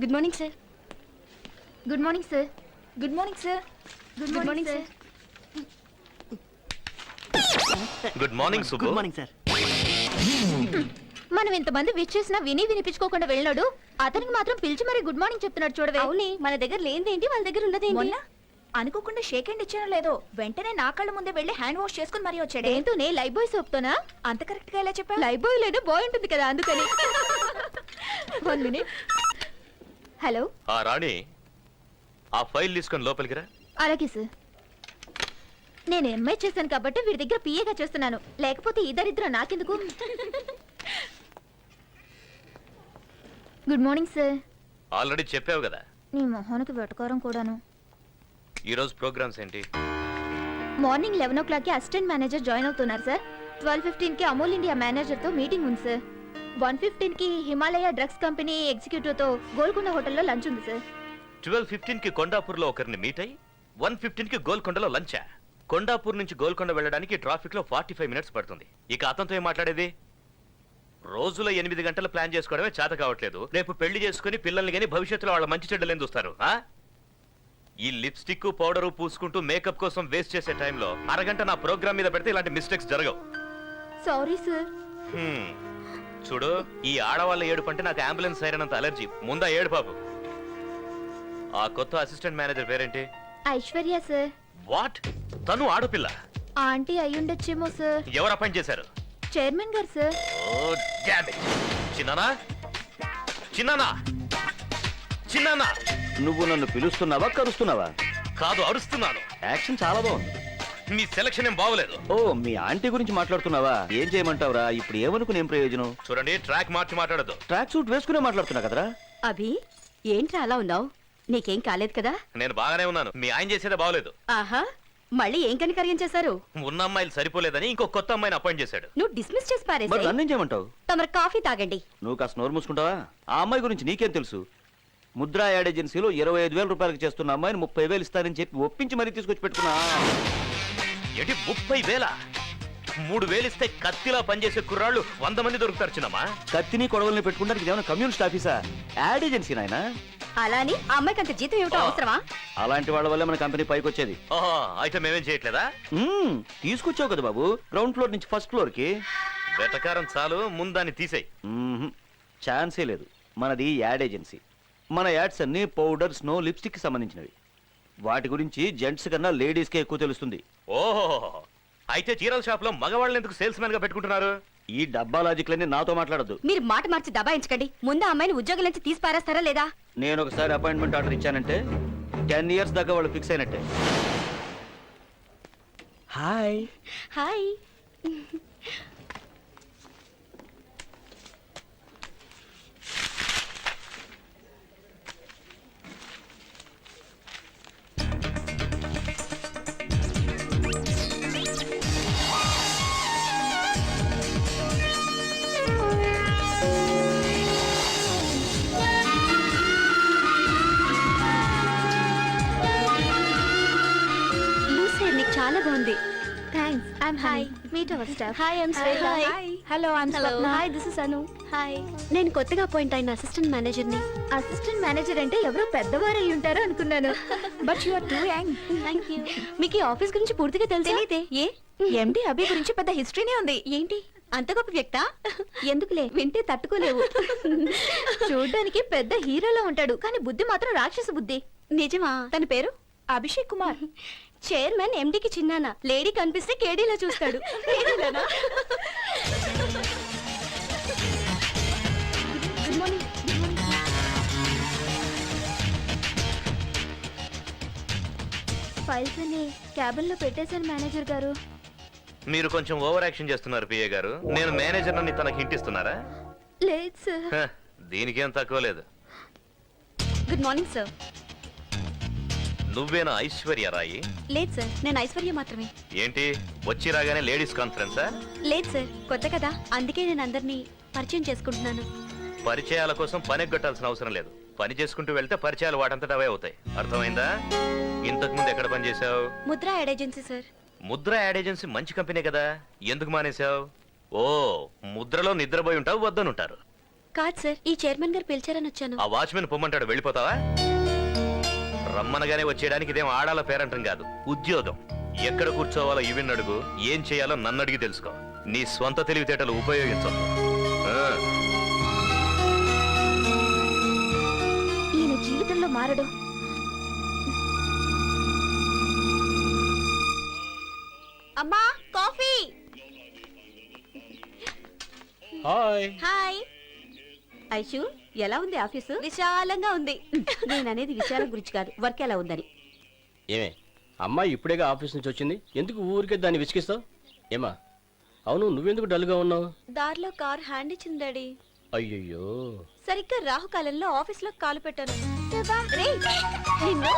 Good morning sir. Good morning sir. Good morning sir. Good morning sir. Good morning Subbu. Good morning sir. మనం ఇంతమంది wish చేసినా వినిపించుకోకుండా వెళ్ళాడు, అతనికి మాత్రం పిలిచి మరి గుడ్ మార్నింగ్ చెప్తున్నాడు చూడవే. అవునే, మన దగ్గర లేనిదేంటి వాళ్ళ దగ్గర ఉన్నదేంటి? మొన్న అనుకోకుండా షేక్ హ్యాండ్ ఇచ్చానో లేదో వెంటనే నా కళ్ళ ముందే వెళ్ళి హ్యాండ్ వాష్ చేసుకుని మరీ వచ్చాడే. ఏంటో నే లైఫ్ బాయ్ సోప్తోనా? అంత కరెక్ట్ గా ఎలా చెప్పా? లైఫ్ బాయ్ లేదో బాయ్ ఉంటుంది కదా, అందుకని. 1 minute. హలో. ఆ రాణి, ఆ ఫైల్ తీసుకొని లోపలికి రా. అలాగే సార్. నేను ఎంఐ చేశాను కాబట్టి వీడి దగ్గర పిఏగా చేస్తున్నాను, లేకపోతే ఇద్దరిద్దరు నాకెందుకు. Good morning sir. ఆల్రెడీ చెప్పావు కదా. నీ మొహానికి వెటకారం కూడాను. ఈ రోజు ప్రోగ్రామ్స్ ఏంటి? మార్నింగ్ 11 o'clockకి అసిస్టెంట్ మేనేజర్ జాయిన్ అవుతున్నారు సార్. 12:15కి అమూల్ ఇండియా మేనేజర్తో మీటింగ్ ఉంది సార్. 1:15కి హిమాలయ డ్రగ్స్ కంపెనీ ఎగ్జిక్యూటివ్తో గోల్కొండ హోటల్లో లంచ్ ఉంది సార్. 12:15కి కొండాపూర్లో ఒకరిని మీట్ అయ్యి 1:15కి గోల్కొండలో లంచా. కొండాపూర్ నుంచి గోల్కొండ వెళ్ళడానికి ట్రాఫిక్ లో 45 minutes పడుతుంది. ఇక అతనితో ఏం మాట్లాడేది? రోజులో 8 గంటలు ప్లాన్ చేసుకోవడమే చేత కావట్లేదు. రేపు పెళ్లి చేసుకుని పిల్లల్ని గానీ భవిష్యత్తులో వాళ్ళ మంచి చెడ్డలేని చూస్తారు. ఈ లిప్స్టిక్ పౌడరు పూసుకుంటూ మేకప్ కోసం వేస్ట్ చేసే టైంలో అరగంట నా ప్రోగ్రామ్ మీద పెడితే ఇలాంటి మిస్టేక్స్ జరగవు. Sorry sir. చూడు, ఈ ఆడవాళ్ళ ఏడుపు అంటే నాకు అంబులెన్స్ సైరనంత అలర్జీ. ముందా ఏడు పాపు. ఆ కొత్త అసిస్టెంట్ మేనేజర్ పేరేంటి? ఐశ్వర్య సార్. వాట్? తను ఆడపిల్ల? ఆంటీ అయ్యుండొచ్చేమో సార్. ఎవరు అపాయింట్ చేశారు? చైర్మన్ గారు సార్. Oh damn it. చిన్నానా, చిన్నానా, చిన్నానా. నువ్వు నన్ను పిలుస్తున్నావా కరుస్తున్నావా? కాదు, అరుస్తున్నాను. యాక్షన్ చాలా బాగుంది. మీ సెలక్షన్ ఏం బాగోలేదు. ఓ, మీ ఆంటీ గురించి మాట్లాడుతున్నావా? ఏం చేయమంటావురా? ఇప్పుడు ఏమనుకుని ఏం ప్రయోజనం? చూడండి, ట్రాక్ మార్చి మాట్లాడదు. ట్రాక్ సూట్ వేసుకునే మాట్లాడుతున్నా కదరా. అభి, ఏంట్రా అలా ఉన్నావు? నీకేం కాలేదు కదా? నేను బాగానే ఉన్నాను. మీ ఆయన చేసేదే బాగోలేదు. ఆహా, మళ్ళీ ఏం కనికర్యం చేశారు? ఉన్న అమ్మాయిలు సరిపోలేదని ఇంకో కొత్త అమ్మాయిని అపాయింట్ చేశాడు. నువ్వు డిస్మిస్ చేసి మరి పారేసి నన్నేం చేయమంటావు? తమరు కాఫీ తాగండి. నువ్వు కాస్త నోరు మూసుకుంటావా? ఆ అమ్మాయి గురించి నీకేం తెలుసు? ముద్రా యాడ్ ఏజెన్సీలో 25,000 రూపాయలకి చేస్తున్న అమ్మాయిని 30,000 ఇస్తారని చెప్పి ఒప్పించి మరీ తీసుకొచ్చి పెట్టుకున్నా. ఏంటి 30,000? 3,000 ఇస్తే కత్తిలా పనిచేసే కుర్రాళ్ళు 100 మంది దొరుకుతారు చిన్నమ్మా. కత్తిని కొడవల్ని పెట్టుకుంటానికి ఏమైనా కమ్యూనిస్ట్ ఆఫీసా? యాడ్ ఏజెన్సీ నాయనా. అలాని ఆ అమ్మాయికి అంత జీతం ఏమిటో అవసరమా? అలాంటి వాళ్ళ వల్ల మన కంపెనీ పైకి వచ్చేది. ఓహో, అయితే మేమేం చేయట్లేదా? తీసుకొచ్చావు కదా బాబు, గ్రౌండ్ ఫ్లోర్ నుంచి ఫస్ట్ ఫ్లోర్ కి. వెటకారం చాలు, ముందాన్ని తీసేయి. ఛాన్సే లేదు. మనది యాడ్ ఏజెన్సీ. మన యాడ్స్ అన్ని పౌడర్, స్నో, లిప్స్టిక్ కి సంబంధించినవి. వాటి గురించి జెంట్స్ కన్నా లేడీస్ కే ఎక్కువ తెలుస్తుంది. ఓహో, అయితే చీరల షాప్ లో మగవాళ్ళని ఎందుకు సేల్స్ మ్యాన్ గా పెట్టుకుంటున్నారు? ఈ డబ్బా లాజిక్లన్నీ నాతో మాట్లాడద్దు. మీరు మాట మార్చి దబాయించకండి. ముందు ఆ అమ్మాయిని ఉద్యోగం నుంచి తీసి పారేస్తారా లేదా? నేను ఒకసారి అపాయింట్మెంట్ ఆర్డర్ ఇచ్చానంటే 10 years దాకా వాళ్ళు ఫిక్స్ అయినట్టే. హాయ్. హాయ్. చాలా బాగుంది. Thanks. I'm hi. Meet our staff. Hi, I'm Shweta. Hello, I'm Swapna. Hi, this is Anu. Hi, నేను కొత్తగా అపాయింట్ అయిన అసిస్టెంట్ మేనేజర్ని. అసిస్టెంట్ మేనేజర్ అంటే ఎవరో పెద్దవారు అయి ఉంటారు అనుకున్నాను. But you are too young. Thank you. మీకు ఈ ఆఫీస్ గురించి పూర్తిగా తెలియదే? ఏ ఎండి అభి గురించి పెద్ద హిస్టరీనే ఉంది. ఏంటి అంత గొప్ప వ్యక్తా? ఎందుకులే, వింటే తట్టుకోలేవు. చూడ్డానికి పెద్ద హీరోలో ఉంటాడు, కానీ బుద్ధి మాత్రం రాక్షస బుద్ధి. నిజమా? తన పేరు అభిషేక్ కుమార్. చైర్మన్ ఎండికి చిన్నానా. లేడీ కనిపిస్తే కేడీలా చూస్తాడు. Good morning. ఫైల్స్ అన్ని క్యాబిన్ లో పెట్టేశాను మేనేజర్ గారు. మీరు కొంచెం ఓవర్ యాక్షన్ చేస్తున్నారు పిఏ గారు. నేను మేనేజర్ అని తనకి హింట్ ఇస్తున్నారా? లేదు సార్. దీనికేం తక్కువ లేదు. Good morning sir. నువ్వేనా ఐశ్వర్య రాయి? లేదు సార్, నేను ఐశ్వర్య మాత్రమే. ఏంటి వచ్చి రాగానే లేడీస్ కాన్ఫరెన్సా? లేదు సార్, కొత్త కదా, అందుకే నేను అందరినీ పరిచయం చేసుకుంటున్నాను. పరిచయాల కోసం పని ఎగ్గొట్టాల్సిన అవసరం లేదు. పని చేసుకుంటూ వెళ్తే పరిచయాలు వాటంతట అవే అవుతాయి. అర్థమైందా? ఇంతకు ముందు ఎక్కడ పని చేసావు? Mudra ad agency sir. Mudra ad agency మంచి కంపెనీ కదా, ఎందుకు మానేశావు? ఓ, ముద్రలో నిద్రపోయి ఉంటావు, వద్దనుంటారు. కాదు సార్, ఈ చైర్మన్ గారు పిలిచారని వచ్చాను. ఆ వాచ్మెన్ పొమ్మంటాడు, వెళ్ళిపోతావా? రమ్మనగానే వచ్చేయడానికి ఇదేం ఆడాల పేరంటం కాదు, ఉద్యోగం. ఎక్కడ కూర్చోవాలో ఇవిన్ అడుగు, ఏం చేయాలో నన్ను అడిగి తెలుసుకో. నీ స్వంత తెలివితేటలు ఉపయోగించవు. ఈయన జీవితంలో మారడు. అమ్మా, కాఫీ. హాయ్. హాయ్. ఐషు, ఎలా ఉంది ఆఫీసు? విశాలంగా ఉంది. నేను అనేది విషయాల గురించి కాదు, వర్క్ ఎలా ఉందని. ఏమే అమ్మాయి ఇప్పుడేగా ఆఫీస్ నుంచి వచ్చింది, ఎందుకు ఊరికే దాన్ని విసిగిస్తావు? ఏమా అవును, నువ్వెందుకు డల్గా ఉన్నావు? దారిలో కార్ హ్యాండ్ ఇచ్చింది డాడీ. అయ్యయ్యో. సరిగ్గా రాహుకాలంలో ఆఫీస్ లో కాలు పెట్టాను. రేయ్, నిన్ను.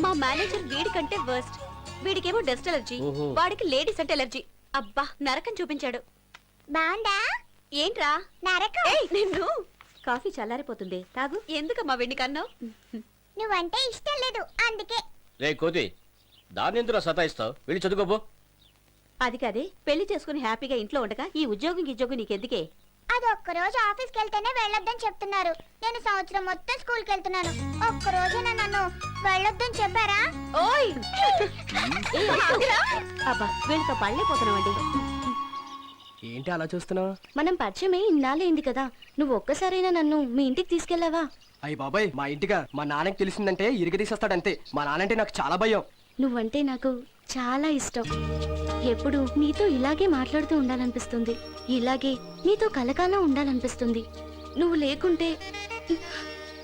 మా మేనేజర్ వీడి కంటే వర్స్ట్. వీడికేమో డస్ట్ ఎలర్జీ, ఓహో. వాడికి లేడీస్ అంటే ఎలర్జీ. అబ్బా, నరకం చూపించాడు. బాగుందా? ఏంట్రా నరకం. ఏయ్, నిన్ను. కాఫీ చల్లారిపోతుంది, తాగు. ఎందుకమ్మా వెండి కన్నావు? నువ్వంటే ఇష్టం లేదు అందుకే. రే కోతి, దాన్ని ఎందుకు సతాయిస్తావు? వెళ్ళి చదువుకోపో. అది కాదే, పెళ్లి చేసుకుని హ్యాపీగా ఇంట్లో ఉండగా ఈ ఉద్యోగం నీకెందుకే? అది ఒక్కరోజు ఆఫీస్కి వెళ్తేనే వెళ్ళొద్దని చెప్తున్నారు. నేను సంవత్సరం మొత్తం స్కూల్కి వెళ్తున్నాను. ఒక్కరోజైనా నన్ను వెళ్ళొద్దని చెప్పారా? ఓయ్, అబ్బా, వీళ్ళతో పళ్ళైపోతున్నామండి. ఏంటి అలా చూస్తున్నావు? మనం పరిచయమే ఇన్నాళ్ళైంది కదా, నువ్వు ఒక్కసారైనా నన్ను మీ ఇంటికి తీసుకెళ్లావా? అయ్యి బాబాయ్, మా ఇంటిగా మా నాన్నకి తెలిసిందంటే ఇరిగి తీసేస్తాడంతే. మా నాన్నంటే నాకు చాలా భయం. నువ్వంటే నాకు చాలా ఇష్టం. ఎప్పుడు నీతో ఇలాగే మాట్లాడుతూ ఉండాలనిపిస్తుంది, ఇలాగే నీతో కలకాలం ఉండాలనిపిస్తుంది. నువ్వు లేకుంటే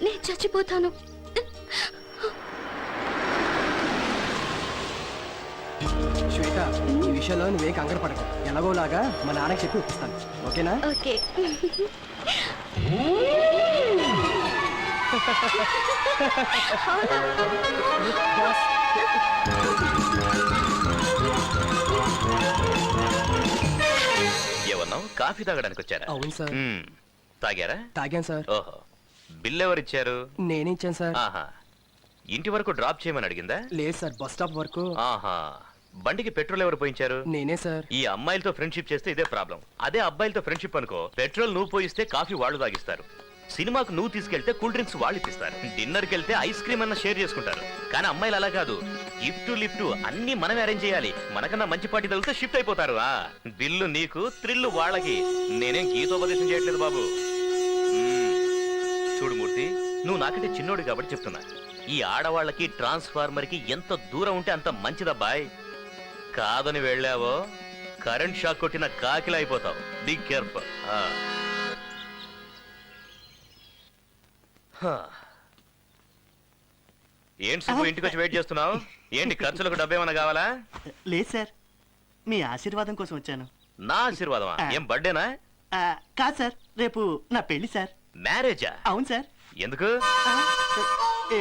నేను చచ్చిపోతాను. శ్వేత, ఈ విషయంలో నువ్వేం కంగారు పడకు. ఎలాగోలాగా మా నాన్నకి చెప్పి ఒప్పిస్తాను, ఓకేనా? ఓకే. ఏమన్నావు? కాఫీ తాగడానికి వచ్చారా? అవును సార్. మ్మ్. తాగారా? తాగాను సార్. ఓహో, బిల్ ఎవరిచ్చారు? నేనే ఇచ్చాను సార్. ఆహా, ఇంటి వరకు డ్రాప్ చేయమని అడిగిందా? లేదు సార్, బస్ స్టాప్ వరకు. ఆహా, బండికి పెట్రోల్ ఎవరు పోయించారు? నేనే సార్. ఈ అమ్మాయిలతో ఫ్రెండ్షిప్ చేస్తే ఇదే ప్రాబ్లం. అదే అబ్బాయిలతో ఫ్రెండ్షిప్ అనుకో, పెట్రోల్ నువ్వు పోయిస్తే కాఫీ వాళ్ళు తాగిస్తారు, సినిమాకు నువ్వు తీసుకెళ్తే కూల్ డ్రింక్స్ వాళ్ళు ఇప్పిస్తారు, డిన్నర్కి వెళ్తే ఐస్ క్రీమ్ అన్న షేర్ చేసుకుంటారు. కానీ అమ్మాయిలు అలా కాదు, గిఫ్ట్ లిఫ్ట్ అన్ని మనమే అరేంజ్ చేయాలి. మనకన్నా మంచి పార్టీ తగిలితే షిఫ్ట్ అయిపోతారు. బిల్లు నీకు, థ్రిల్లు వాళ్ళకి. నేనేం గీతోపదేశం చేయట్లేదు బాబు. చూడు మూర్తి, నువ్వు నాకంటే చిన్నోడు కాబట్టి చెప్తున్నా, ఈ ఆడవాళ్ళకి ట్రాన్స్ఫార్మర్ కి ఎంత దూరం ఉంటే అంత మంచిదబ్బాయ్. కాదని వెళ్ళావో కరెంట్ షాక్ కొట్టిన కాకిలా అయిపోతావు. Be careful. ఏంటి సుబ్బు, ఇంటికి వచ్చి వెయిట్ చేస్తున్నావు? ఏంటి, ఖర్చులకు డబ్బేమన్నా కావాలా? లేదు సార్, మీ ఆశీర్వాదం కోసం వచ్చాను. నా ఆశీర్వాదమా? ఏం బర్త్డేనా? కాదు సార్, రేపు నా పెళ్లి సార్. మ్యారేజా? అవును సార్. ఎందుకు?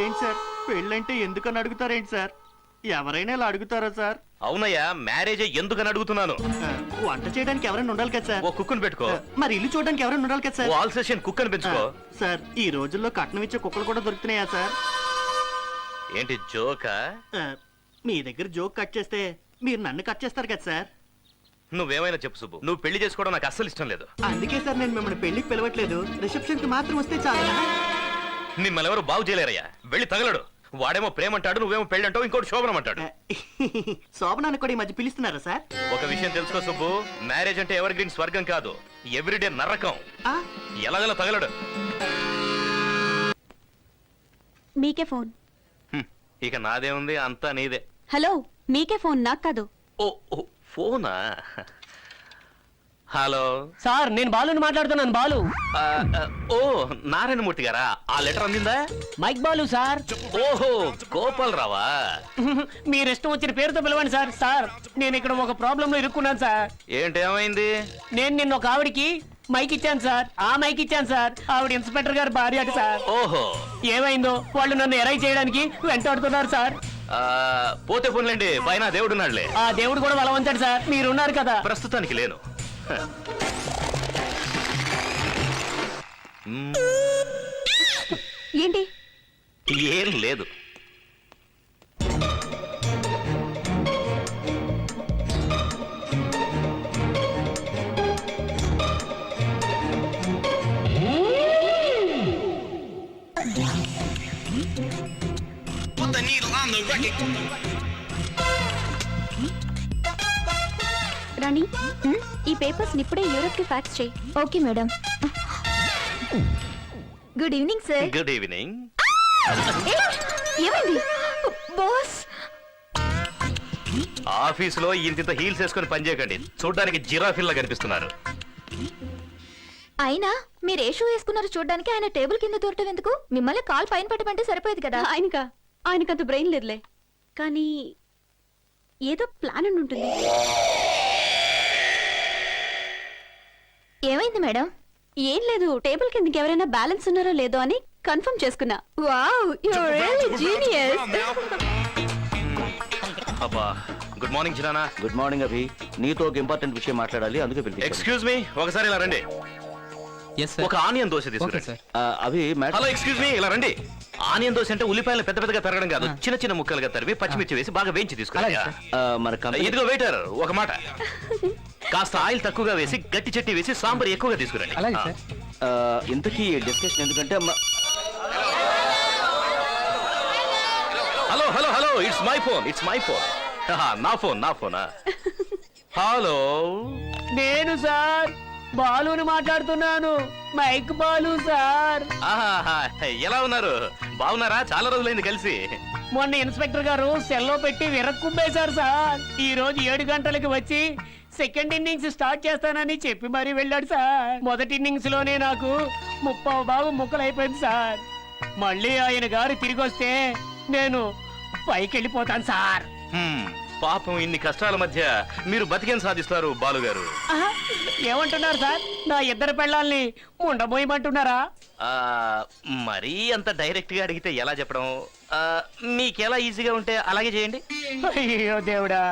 ఏంటి సార్, పెళ్ళంటే ఎందుకని అడుగుతారేంటి సార్? ఎవరైనా ఇలా అడుగుతారా సార్? అవునయ్యా, మ్యారేజే ఎందుకని అడుగుతున్నాను. వంట చేయడానికి ఎవరైనా ఉండాలి కదా సార్. ఓ కుక్కుని పెట్టుకో. మరి ఇల్లు చూడడానికి ఎవరైనా ఉండాలి కదా ఓ సార్. ఆల్ సెషన్ కుక్కని పెంచుకో. సార్, ఈ రోజుల్లో కట్నం ఇచ్చే కుక్కలు కూడా దొరుకుతున్నాయా సార్? ఏంటి జోకా? మీ దగ్గర జోక్ కట్ చేస్తే మీరు నన్ను కట్ చేస్తారు కదా సార్. నువ్వేమైనా చెప్పు సుబ్బు, నువ్వు పెళ్లి చేసుకోవడం నాకు అస్సలు ఇష్టం లేదు. అందుకే సార్ నేను మిమ్మల్ని పెళ్లికి పిలవట్లేదు, రిసెప్షన్ కి మాత్రం వస్తే చాలు. మిమ్మల్ని ఎవరు బాగు చేయలేరయ్యా, వెళ్ళి తగలడు. వాడేమో ప్రేమంటాడు, నువ్వేమో పెళ్లి అంటావు, ఇంకోటి శోభనం అంటాడు. శోభనాన్ని కూడా ఈ మధ్య పిలుస్తున్నారా సార్? ఒక విషయం తెలుసుకో సుబ్బు, మ్యారేజ్ అంటే ఎవర్ గ్రీన్ స్వర్గం కాదు, ఎవ్రీడే నరకం. ఆ? ఎలాగలా తగలడు. మీకే ఫోన్. హ్మ్, ఇక నాదే ఉంది, అంతా నీదే. హలో, మీకే ఫోన్, నాకు కాదు. ఓ ఓ, ఫోనా? హలో సార్, నేను బాలుని మాట్లాడుతున్నాను. బాలు. ఆ, ఆ, ఓ నారాయణమూర్తి గారా? ఆ లెటర్ అందిందా? Mike Balu sir. ఓహో, గోపాల్ రావా? మీరు ఇష్టం వచ్చిన పేరుతో పిలవండి సార్. సార్, నేను ఇక్కడ ఒక ప్రాబ్లంలో ఇరుక్కున్నాను సార్. ఏంటేమైంది? నేను నిన్న ఒక ఆవిడికి మైక్ ఇచ్చాను సార్. ఆ మైక్ ఇచ్చాను సార్. ఆవిడ ఇన్స్పెక్టర్ గారు భార్య అట సార్. ఓహో, ఏమైందో వాళ్ళు నన్ను ఎరై చేయడానికి వెంటాడుతున్నారు సార్. ఆ, పోతే పోన్లేండి, పైన దేవుడున్నాడులే. ఆ దేవుడు కూడా బలవంతాడు సార్. మీరున్నారు కదా. ప్రస్తుతానికి లేను. మ్మ్, ఏంటి? ఏం లేదు. రాణి ఈ పేపర్స్ ఇప్పుడే యూరోప్ కి ఫ్యాక్స్ చేయి. Okay madam. Good evening sir. Good evening. ఏమైంది బాస్? ఆఫీసులో ఇంత హీల్స్ వేసుకొని పనిచేయకండి, చూడడానికి జిరాఫిల్లా కనిపిస్తున్నారు. అయినా మీరు ఏ షూ వేసుకున్నారో చూడడానికి ఆయన టేబుల్ కింద దూరటం ఎందుకు? మిమ్మల్ని కాల్ పైన పెట్టమంటే సరిపోయేది కదా. ఆయనకంత బ్రెయిన్ లేదులే, కానీ ఏదో ప్లాన్ ఉండి ఉంటుంది. ఏమైంది మేడం? ఏం లేదు, టేబుల్ కిందకి ఎవరైనా బ్యాలెన్స్ ఉన్నారో లేదో అని కన్ఫర్మ్ చేసుకున్నా. Wow, you are really genius. అబ్బా, good morning Chirana. Good morning Abhi. నీతో ఒక ఇంపార్టెంట్ విషయం మాట్లాడాలి, అందుకే పిలిపించాను. ఎక్స్క్యూజ్ మీ, ఒకసారి ఇలా రండి. ఒక ఆనియన్ దోశ తీసుకురండి. అభి హలో, ఎక్స్క్యూజ్ మీ, ఇలా రండి. ఆనియన్ దోశ అంటే ఉల్లిపాయలు పెద్ద పెద్దగా తరగడం కాదు, చిన్న చిన్న ముక్కలుగా తరివి పచ్చిమిర్చి వేసి బాగా వేయించి తీసుకురండి. మన కంపెనీ ఇదిగో వెయిటర్, ఒక మాట, కాస్త ఆయిల్ తక్కువగా వేసి గట్టి చట్నీ వేసి సాంబార్ ఎక్కువగా తీసుకురండి. ఇంతకీ డిస్కషన్ ఎందుకంటే hello hello hello, it's my phone, నా ఫోనా. హలో, నేను సార్ బాలుని మాట్లాడుతున్నాను. Mike Balu sir. ఆహా, ఎలా ఉన్నారు? బాగున్నారా? చాలా రోజులైంది కలిసి. మొన్న ఇన్స్పెక్టర్ గారు సెల్లో పెట్టి విరక్కుంపేశారు సార్. ఈ రోజు 7 గంటలకి వచ్చి సెకండ్ ఇన్నింగ్స్ స్టార్ట్ చేస్తానని చెప్పి మరీ వెళ్ళాడు సార్. మొదటి ఇన్నింగ్స్ లోనే నాకు 30 భాగం ముక్కలైపోయింది సార్. మళ్ళీ ఆయన గారు తిరిగి వస్తే నేను పైకి వెళ్ళిపోతాను సార్. పాపం, ఇన్ని కష్టాల మధ్య మీరు బతికేం సాధిస్తారు బాలుగారు. ఆహా, ఏమంటున్నారు సార్? నా ఇద్దరు పెళ్ళాల్ని ఉండబోయమంటున్నారా? మరీ అంత డైరెక్ట్ గా అడిగితే ఎలా చెప్పడం? మీకెలా ఈజీగా ఉంటే అలాగే చేయండి. అయ్యో దేవుడా,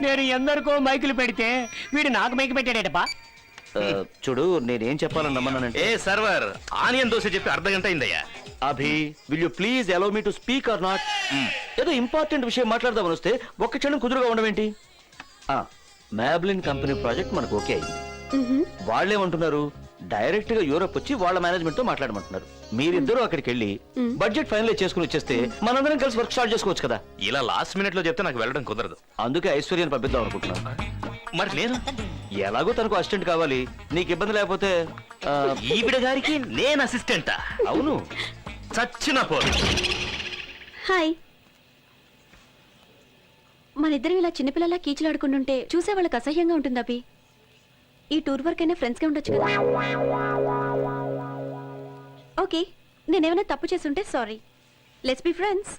నేను ఎందరికో మైకులు పెడితే వీడు నాకు మైకు పెట్టాడేటప్పా. చూడు, నేనేం చెప్పాలని నమ్మన్నానంటే ఏ సర్వర్, ఆనియన్ దోశ చెప్పి అర్ధగంట అయిందయ్యా. Abhi, will you please allow me to speak or not? ఏదో ఇంపార్టెంట్ విషయం మాట్లాడదామని వస్తే ఒక్క క్షణం కుదురుగా ఉండవేంటి? మ్యాబ్లిన్ కంపెనీ ప్రాజెక్ట్ మనకు ఓకే అయింది. వాళ్ళేమంటున్నారు, డైరెక్ట్ గా యూరోప్ వచ్చి వాళ్ళ మేనేజ్మెంట్ తో మాట్లాడమంటున్నారు. మీరిద్దరూ అక్కడికి వెళ్ళి బడ్జెట్ ఫైనలైజ్ చేసుకుని వచ్చేస్తే మనందరం కలిసి వర్క్ స్టార్ట్ చేసుకోవచ్చు కదా. ఇలా లాస్ట్ మినిట్ లో చెప్తే నాకు వెళ్ళడం కుదరదు. అందుకే ఐశ్వర్యాన్ని పంపిద్దాం అనుకుంటున్నాను. మరి నేను ఎలాగో తనకు అసిస్టెంట్ కావాలి, నీకు ఇబ్బంది లేకపోతే ఈవిడ గారికి నేను అసిస్టెంటా? అవును, చచ్చిన పోరు. హాయ్. మన ఇద్దరం ఇలా చిన్నపిల్లలా కీచులాడుకుంటుంటే చూసే వాళ్ళకి అసహ్యంగా ఉంటుంది అభి. ఈ టూర్ వర్క్ అయినా ఫ్రెండ్స్గా ఉండొచ్చు కదా. ఓకే, నేనేమైనా తప్పు చేస్తుంటే sorry. Let's be friends.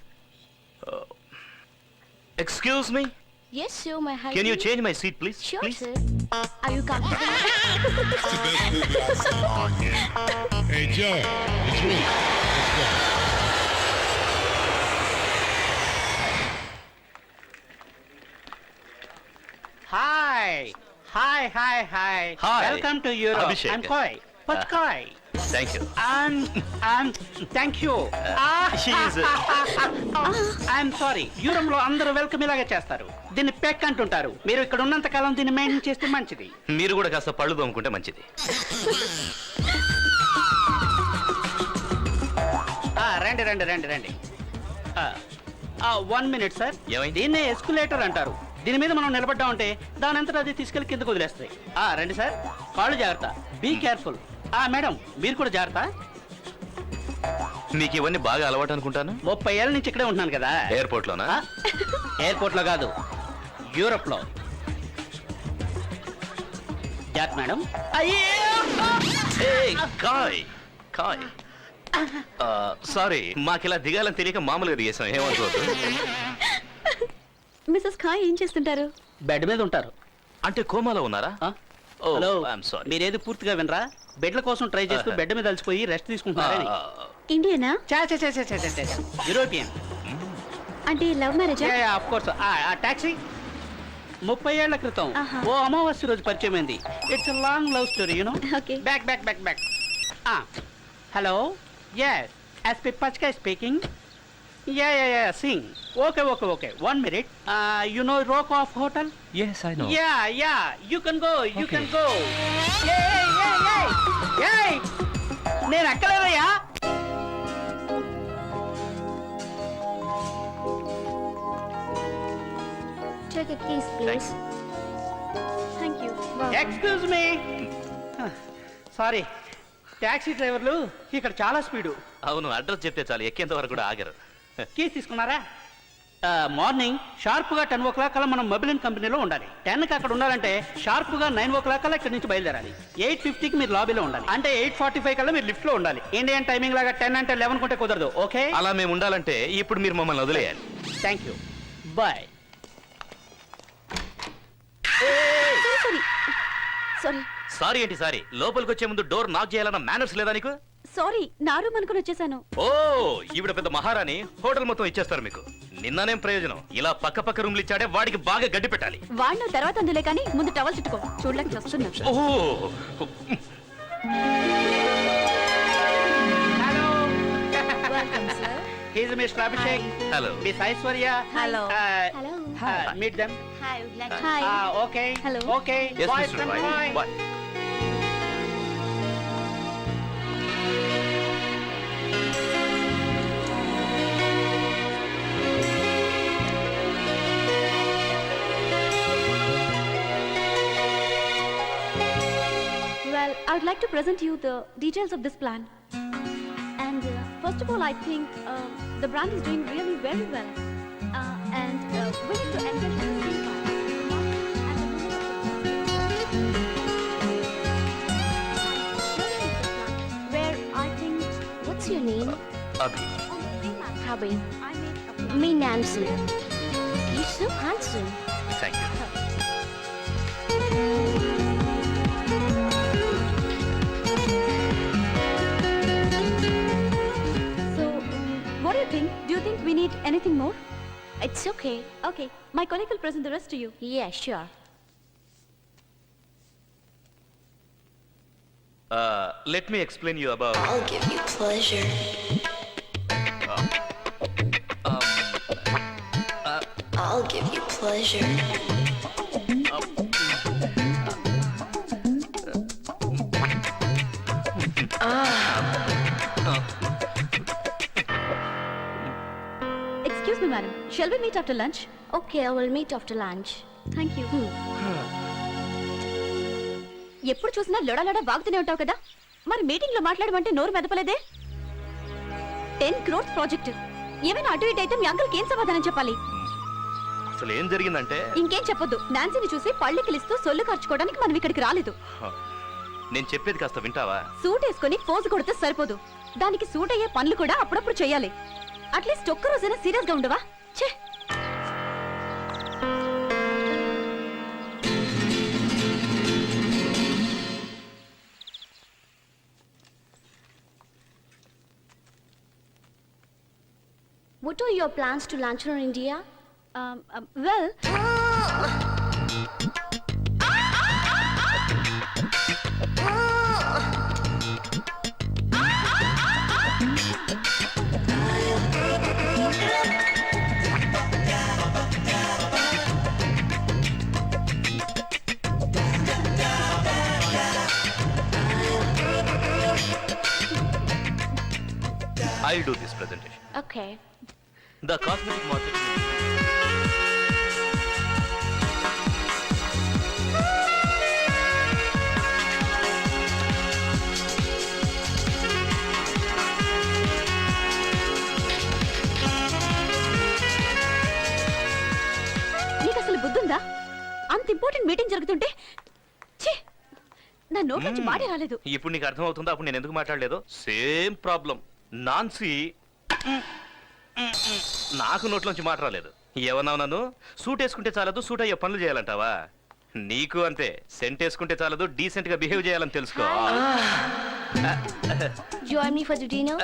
Excuse me, Yes, sure, my high. Can you change my seat please? Sure, please. sir. Are you comfortable? Hey, Joe. It's me. Let's go. Hi. Hi, hi, hi. Hi. Welcome to Europe. Abhishek. I'm Koi. What's Koi? Thank you. Thank you. She is I'm sorry. Europe లో అందరూ welcome ఇలాగే చేస్తారు. దీన్ని పెక్ అంటుంటారు. మీరు ఇక్కడ ఉన్నంత కాలం దీన్ని మెయింటైన్ చేస్తే మంచిది. మీరు కూడా కాస్త పళ్ళు తోముకుంటే మంచిది. రండి రండి రండి రండి. 1 minute సార్. ఏమైంది? దీన్నే ఎస్కులేటర్ అంటారు. దీని మీద మనం నిలబడ్డామంటే దాని అంతటా అది తీసుకెళ్లి కిందకు వదిలేస్తాయి. రండి సార్, కాళ్ళు జాగ్రత్త. Be careful. మేడం, మీరు కూడా జాగ్రత్త. మీకు ఇవన్నీ బాగా అలవాటు అనుకుంటాను. 30 ఏళ్ళ నుంచి ఇక్కడే ఉంటున్నాను కదా. ఎయిర్పోర్ట్ లోనా? ఎయిర్పోర్ట్ లో కాదు, యూరోప్ లో. జాగ్రత్త మేడం. కాయ్ సారీ, మాకిలా దిగాలని తెలియక మామూలుగా దిగేసాం, ఏమనుకోవద్దు. మిస్సెస్ ఖాయ్ ఏం చేస్తుంటారు? బెడ్ మీద ఉంటారు. అంటే కోమాలో ఉన్నారా? Hello, I'm sorry. మీరేది పూర్తిగా వినరా? బెడ్ల కోసం ట్రై చేస్తూ బెడ్ మీద అలసిపోయి రెస్ట్ తీసుకుంటున్నారని. ఇండియనా? యూరోపియన్. అంటే లవ్ మ్యారేజా? Of course. టాక్సీ 30 ఏళ్ల క్రితం ఓ అమావాస్య రోజు పరిచయం అయింది. It's long love story, you know. Okay. Back. Hello, yes, SP Pachka speaking. Yeah, sing. Okay. 1 minute. You know Rokoff Hotel? Yes, I know. Yeah. You can go. Hey! నేను ఎక్కలేదయ్యా. take a keys, please. Thank you. Excuse me sorry taxi డ్రైవర్లు ఇక్కడ చాలా speed. అవును, address చెప్తే చాలు, ఎక్కేంత వరకు కూడా ఆగరు. కీస్ తీసుకున్నారా? మార్నింగ్ షార్ప్గా 10 o'clock కల్లా మనం మొబైల్ కంపెనీలో ఉండాలి. 10కి అక్కడ ఉండాలంటే షార్ప్గా 9 o'clock కల్లా ఇక్కడ నుంచి బయలుదేరాలి. 8:50కి మీరు లాబీలో ఉండాలి. అంటే 8:45 కల్లా మీరు లిఫ్ట్లో ఉండాలి. ఇండియన్ టైమింగ్ లాగా 10 అంటే 11 కొంటే కుదరదు. ఓకే, అలా మేము ఉండాలంటే ఇప్పుడు మీరు మమ్మల్ని వదిలేయాలి. Thank you, bye. Sorry sorry ఏంటి సారీ? లోపలికి వచ్చే ముందు డోర్ నాక్ చేయాలన్న మేనర్స్ లేదా నీకు? సారీ, నా రూమ్ అనుకుని వచ్చేసాను. ఓ, ఈవిడ పెద్ద మహారాణి, హోటల్ మొత్తం ఇచ్చేస్తారు మీకు. నిన్ననేం ప్రయోజనం? ఇలా పక్క పక్క రూమ్లు ఇచ్చాడే, వాడికి బాగా గడ్డి పెట్టాలి. వాడిన తర్వాత అందులే కానీ ముందు టవల్ చుట్టుకో, చూడలేక వస్తున్నా. ఓహో, hello, he's mister Abhishek, hello. Miss Aishwarya. Hello. Hello. Meet them. Hi, would like to... hi. Okay, Hello. Okay, Yes, bye Mr. From Roy. Bye. Bye. Well, I would like to present you the details of this plan. And first of all, I think the brand is doing really very well. And we need to engage in the same part. Where I think What's your name? Abhi. on the same aspect, Abhi. I made a Me, Nancy. You're so handsome. Thank you. So, what do you think? Do you think we need anything more? It's okay. Okay, my colleague will present the rest to you. Yeah, sure. Let me explain you about. I'll give you pleasure. I'll give you pleasure. Excuse me, madam. Shall we meet after lunch? Okay, I will meet after lunch. Thank you. ఎప్పుడు చూసినా లొడలొడ వాగుతూనే ఉంటావు కదా, మరి meeting లో మాట్లాడమంటే నోరు మెదపలేదే? 10 crores project, ఏమైనా అటు ఇటు అయితే మీ అంకుల్కి ఏం సమాధానం చెప్పాలి? అసలు ఏం జరిగిందంటే, ఇంకేం చెప్పొద్దు. నాన్సీని చూసి పళ్ళు కిలిస్తూ సొల్లు ఖర్చుకోవడానికి మనం ఇక్కడికి రాలేదు. నేను చెప్పేది కాస్త వింటావా? సూట్ వేసుకొని పోజు కొడితే సరిపోదు, దానికి సూట్ అయ్యే పనులు కూడా అప్పుడప్పుడు చేయాలి. అట్లీస్ట్ ఒక్క రోజైనా సీరియస్ గా ఉండవా? ఛే! What are your plans to lunch in India? Well, I'll do this presentation. Okay. The cosmetic market. నీకు అసలు బుద్ధుందా? అంత ఇంపార్టెంట్ మీటింగ్ జరుగుతుంటే ఛీ! నా నోట్ నుంచి మాటే రాలేదు. ఇప్పుడు నీకు అర్థం అవుతుందా అప్పుడు నేను ఎందుకు మాట్లాడలేదు? Same problem. నాన్సీ నాకు నోట్లోంచి మాట రాలేదు. ఏమన్నావు నన్ను? సూట్ వేసుకుంటే చాలదు, సూట్ అయ్యే పనులు చేయాలంటావా? నీకు అంతే, సెంట్ వేసుకుంటే చాలదు, డీసెంట్ గా బిహేవ్ చేయాలని తెలుసుకో. Join me for the dinner?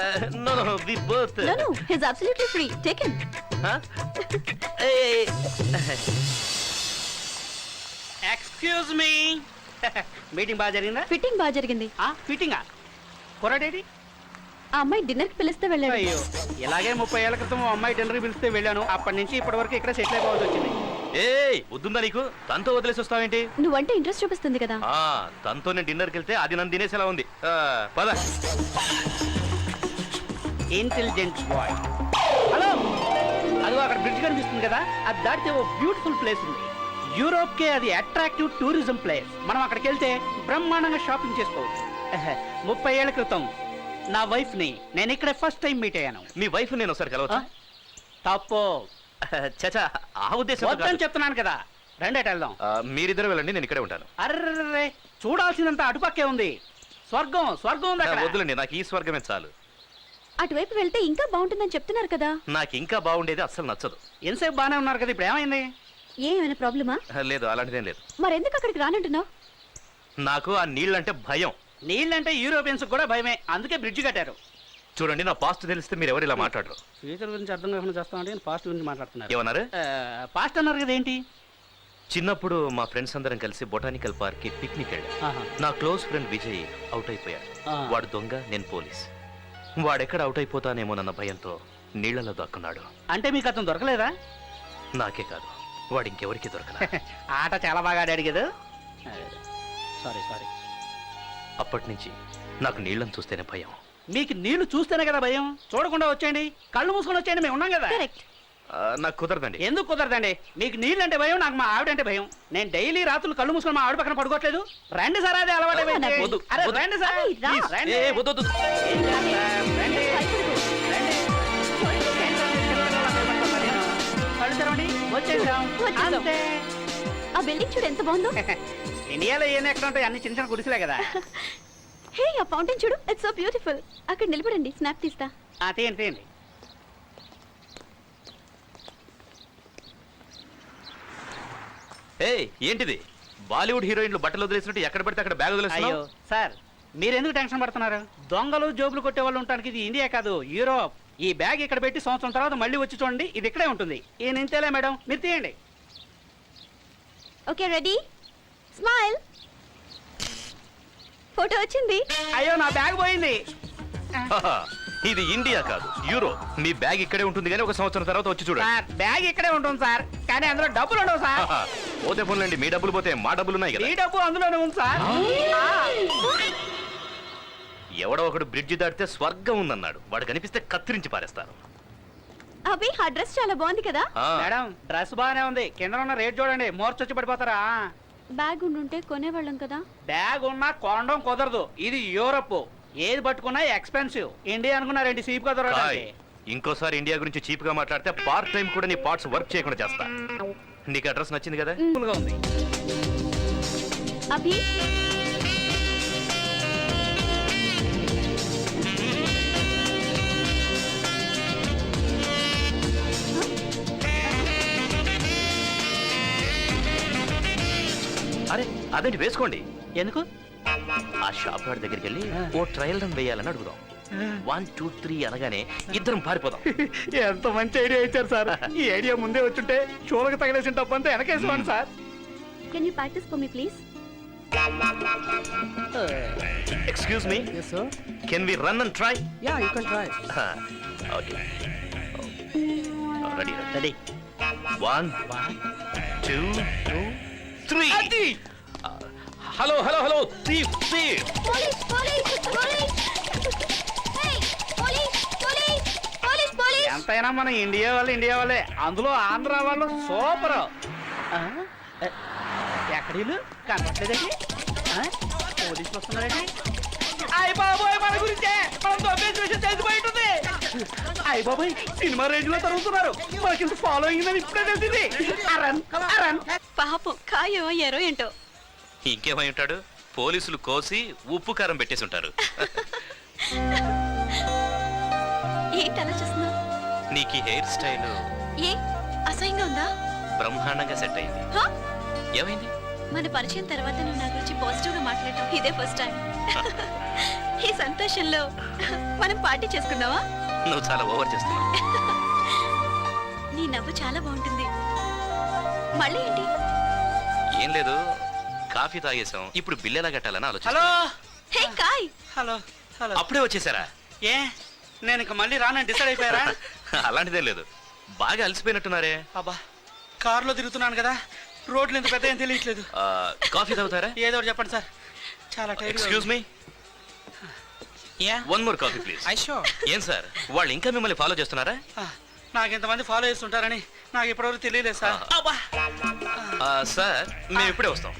No, we both. No, he's absolutely free. Take him. Huh? Hey. Excuse me, meeting బాగా జరిగిందా? ఫిట్టింగ్ బాగా జరిగింది. ఫిట్టింగా కుర్రాడేడి? ఆ అమ్మాయి డిన్నర్ కి పిలిస్తే వెళ్ళాడు. అయ్యో, ఇలాగే 30 ఏళ్ల క్రితం ఓ అమ్మాయి డిన్నర్ పిలిస్తే వెళ్ళాను. అప్పటి నుంచి ఇప్పటి వరకు ఇక్కడ సెటిల్ అయిపోవాల్సి వచ్చింది. ఏయ్, బుద్ధుందా నీకు? తనతో వదిలేసి వస్తావేంటి? నువ్వంటే ఇంట్రెస్ట్ చూపిస్తుంది కదా. తనతో నేను డిన్నర్కి వెళ్తే అది నన్ను తినేసేలా ఉంది. పద. Intelligent boy. హలో, అదిగో అక్కడ బ్రిడ్జ్ కనిపిస్తుంది కదా, అది దాటితే ఓ బ్యూటిఫుల్ ప్లేస్ ఉంది. యూరోప్ కే అది అట్రాక్టివ్ టూరిజం ప్లేస్. మనం అక్కడికి వెళ్తే బ్రహ్మాండంగా షాపింగ్ చేసుకోవచ్చు. 30 ఏళ్ల క్రితం నా వైఫ్ ని నేను ఇక్కడే ఫస్ట్ టైం మీట్ అయ్యాను. మీ వైఫ్ నేను ఒకసారి కలవచ్చా? తప్పు చచా, ఆ ఉద్దేశం వద్దని చెప్తున్నాను కదా. రెండేట వెళ్దాం. మీరిద్దరు వెళ్ళండి, నేను ఇక్కడే ఉంటాను. అర్రే, చూడాల్సినంత అటుపక్కే ఉంది. స్వర్గం స్వర్గం ఉంది అక్కడ. వద్దులండి, నాకు ఈ స్వర్గమే చాలు. అటువైపు వెళ్తే ఇంకా బాగుంటుందని చెప్తున్నారు కదా. నాకు ఇంకా బాగుండేది అస్సలు నచ్చదు. ఎంతసేపు బాగానే ఉన్నారు కదా, ఇప్పుడు ఏమైంది? ఏమైనా ప్రాబ్లమా? లేదు, అలాంటిదేం లేదు. మరెందుకు అక్కడికి రానంటున్నావు? నాకు ఆ నీళ్ళంటే భయం. నీళ్ళంటే యూరోపియన్స్ కూడా భయమే, అందుకే బ్రిడ్జ్ కట్టారు. చూడండి, నా పాస్ట్ తెలిస్తే మీరు ఎవరు ఇలా మాట్లాడరు. ఫ్యూచర్ గురించి అర్థం కాకుండా చేస్తామంటే పాస్ట్ గురించి మాట్లాడుతున్నారు. ఏమన్నారు? పాస్ట్ అన్నారు కదా, ఏంటి? చిన్నప్పుడు మా ఫ్రెండ్స్ అందరం కలిసి బొటానికల్ పార్క్ కి పిక్నిక్ వెళ్ళాం. ఆహా. నా క్లోజ్ ఫ్రెండ్ విజయ్ అవుట్ అయిపోయాడు. వాడు దొంగ, నేను పోలీస్. వాడెక్కడ అవుట్ అయిపోతానేమోనన్న భయంతో నీళ్లలో దాక్కున్నాడు. అంటే మీకు అతను దొరకలేదా? నాకే కాదు, వాడు ఇంకెవరికి దొరకలా. ఆట చాలా బాగా ఆడాడు కదా. సారీ. అప్పటి నుంచి నాకు నీళ్ళని చూస్తేనే భయం. మీకు నీళ్లు చూస్తేనే కదా భయం. చూడకుండా వచ్చేయండి, కళ్ళు మూసుకొని వచ్చేయండి, మేము ఉన్నాం కదా. కరెక్ట్. నాకు కుదరదండి. ఎందుకు కుదరదండి? మీకు నీళ్ళు అంటే భయం, నాకు మా ఆవిడంటే భయం. నేను డైలీ రాత్రులు కళ్ళు మూసుకొని మా ఆవిడ పక్కన పడుకోవట్లేదు. రండి సార్, అదే అలవాటు అయిపోయింది. వద్దు, అరే, వద్దు. రండి సార్. అరే, రా. Please, రండి. వద్దు. ఏం చేస్తారు? రండి. కళ్ళు తెరవండి. వచ్చేసాం. వచ్చేసాం. అంతే. ఆ బిల్డింగ్ చూడు ఎంత బాగుందో. ఇండియాలో ఏం ఎక్కడ ఉంటాయి, అన్ని చిన్న చిన్న గుడిసెలే కదా. హే, ఆ ఫౌంటైన్ చూడు, ఇట్స్ సో బ్యూటిఫుల్. అక్కడ నిలబడండి, స్నాప్ తీస్తా. తీయండి. ఏంటిది? బాలీవుడ్ హీరోయిన్లు బట్టలు వదిలేసినట్టు ఎక్కడ పడితే అక్కడ బ్యాగ్ అయ్యో వదిలేస్తున్నావు? సార్, మీరెందుకు టెన్షన్ పడుతున్నారు? దొంగలు జోబులు కొట్టే వాళ్ళు ఉంటానికి ఇది ఇండియా కాదు, యూరోప్. ఈ బ్యాగ్ ఇక్కడ పెట్టి సంవత్సరం తర్వాత మళ్ళీ వచ్చి చూడండి, ఇది ఇక్కడే ఉంటుంది. ఈ నింతేలే మేడం, మీరు తీయండి. Okay, ready, smile. ఫోటో వచ్చింది. అయ్యో, నా బ్యాగ్ పోయింది. ఇది ఇండియా కాదు, యూరో. మీ బ్యాగ్ ఇక్కడే ఉంటుంది కానీ ఒక సంవత్సరం తర్వాత వచ్చి చూడండి. సార్, బ్యాగ్ ఇక్కడే ఉంటుంది సార్, కానీ అందులో డబ్బులు ఉండవు సార్. పోతే పోన్లండి, మీ డబ్బులు పోతే మా డబ్బులు ఉన్నాయి కదా. ఈ డబ్బు అందులోనే ఉంది సార్. ఎవడో ఒకడు బ్రిడ్జి దాటితే స్వర్గం ఉందన్నాడు. వాడు కనిపిస్తే కత్తిరించి పారేస్తారు. అభి, ఆ డ్రెస్ చాలా బాగుంది కదా. మేడం, డ్రెస్ బాగానే ఉంది, కింద ఉన్న రేట్ చూడండి, మోర్చొచ్చి పడిపోతారా. బ్యాగ్ ఉండుంటే కొనేవాళ్ళం కదా. బ్యాగ్ ఉన్నా కొనడం కుదరదు, ఇది యూరప్. ఏది పట్టుకున్నా ఎక్స్పెన్సివ్. ఇండియా అనుకున్నారండి చీప్ గా దొరకడానికి. ఇంకోసారి ఇండియా గురించి చీప్ గా మాట్లాడితే పార్ట్ టైం కూడా నీ పార్ట్స్ వర్క్ చేయకుండా చేస్తా. నీకు అడ్రస్ నచ్చింది కదా? గా ఉంది. అభి, అరే, అదేంటి, వేసుకోండి. ఎందుకు? ఆ షాప్ వాడి దగ్గరికి వెళ్ళి ఓ ట్రయల్ రన్ వేయాలని అడుగుదాం. 1 2 3 అనగానే ఇద్దరం పారిపోదాం. ఎంత మంచి ఐడియా ఇచ్చారు సార్. ఈ ఐడియా ముందే వచ్చుంటే షోలకు తగిలేసిన డబ్బంతా వెనకేసుకోండి sir. Can you practice for me please? Excuse me, can we run and try? Ya, you can try. Okay, ready. Ready. 1 2 3. Hello thief. Police police police hey police police police police ఎంతైనా మన India వాళ్ళే, అందులో ఆంధ్ర వాళ్ళు super. ఎక్కడీలు కనపట్లేదండి? పోలీసులు వస్తున్నారండి. అయ్య బాబోయ్, మన గురించే, మనం దొబ్బేసి విషయం తెలిసిపోయి ఉంటుంది. అయ్య బాబోయ్, సినిమా రేంజ్ లో తరుగుతున్నారు. మనకింత ఫాలో అయిందని ఇప్పుడే తెలిసింది. అరన్. పాపం, కాయో ఎరో ఏంటో. ఇంకేమై ఉంటాడు? పోలీసులు కోసి ఉప్పు కారం పెట్టేసి ఉంటారు. ఏంటి అలా చూస్తున్నావు? నీకు హెయిర్ స్టైల్ ఏ అసహ్యంగా ఉందా? బ్రహ్మాండంగా సెట్ అయింది. హా? ఏమైంది? మన పరిచయం తర్వాత నువ్వు నా గురించి పాజిటివ్ గా మాట్లాడటం ఇదే ఫస్ట్ టైం. ఈ సంతోషంలో మనం పార్టీ చేసుకుందామా? నువ్వు చాలా ఓవర్ చేస్తున్నావు. నీ నవ్వు చాలా బాగుంటుంది. మళ్ళీ ఏంటి? ఏం లేదు, కాఫీ తాగేసాం, ఇప్పుడు బిల్ ఎలా కట్టాలని ఆలోచన. హలో. హే కాయ్, హలో. అప్పుడే వచ్చేసారా? ఏ, నేను ఇక మళ్ళీ రానని డిసైడ్ అయిపోయారా? అలాంటిదే లేదు, బాగా అలసిపోయినట్టున్నారే. అబ్బా, కారులో తిరుగుతున్నాను కదా, రోడ్లు ఎంత పెద్ద ఏం తెలియట్లేదు. కాఫీ తాగుతారా? ఏదో ఒకటి చెప్పండి సార్, చాలా tired. Excuse me, one more coffee please. ఏం సార్, వాళ్ళు ఇంకా మిమ్మల్ని ఫాలో చేస్తున్నారా? నాకు ఇంతమంది ఫాలో చేస్తుంటారని నాకు ఇప్పటివరకు తెలియలేదు సార్. అబ్బా. సార్ మేము ఇప్పుడే వస్తాం